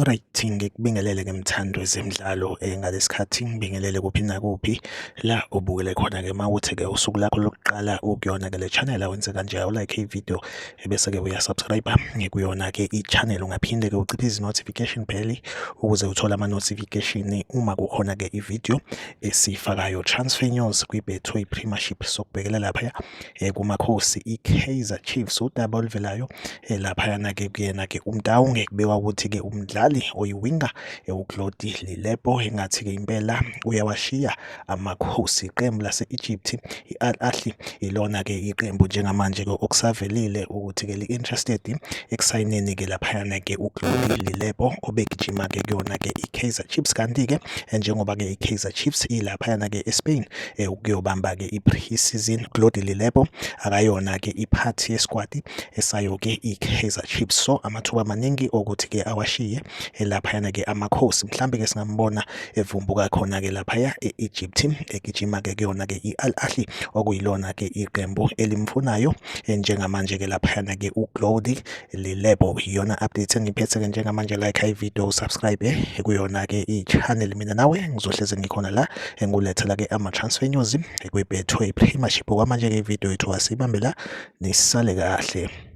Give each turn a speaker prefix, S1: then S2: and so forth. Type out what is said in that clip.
S1: Alright, ngikubingelele-ke mthando wezemidlalo ngalesikhathi ngibingelele kuphi nakuphi la ubukele khona-ke mawuthi-ke usuku lakho lokuqala ukuyona-ke le channel awenze kanje u-like ivideo bese-ke uyasubscribe kuyona-ke i-channel, ungaphinde-ke uciphe izi-notification bell ukuze uthole ama-notification uma kukhona-ke ivideo esiyifakayo. Transfer news kwi-Betway Premiership sokubhekela laphaya kumakhosi i-Kaizer Chiefs udaba oluvelayo laphayana-ke kuyena-ke uMtaung kubekwa ukuthi-ke umdlali oyiwinga uKlodi Lelepho engathi-ke impela uyawashiya amakhosi. Iqembu lase-Egypt i-Al Ahly ilona-ke iqembu njengamanje-ke okusavelile ukuthi-ke li-interested ekusayineni-ke laphayana-ke uKlodi Lelepho obegijima-ke kuyona-ke i-Kaizer Chiefs, kanti-ke njengoba-ke i-Kaizer Chiefs ilaphayana-ke eSpain ukuyobamba-ke i-pre-season, Klodi Lelepho akayona-ke iphathi yesquad esayo-ke i-Kaizer Chiefs, so amathuba amaningi ukuthi-ke awashiye laphayana-ke amakhosi. Mhlambe-ke singambona evumbuka khona-ke laphaya e-Egypt egijima-ke kuyona-ke i-Al Ahly okuyilona-ke iqembu elimfunayo njengamanje-ke laphayana-ke uKlodi Lelepho. Iyona update engiphethe-ke njengamanje. Like ivideo, subscribe kuyona-ke i-channel. Mina nawe ngizohleze ngikhona la engulethela-ke ama-transfer news kwi-Betway Premiership. Okwamanje-ke ivideo yethu asibambe la, nisale kahle.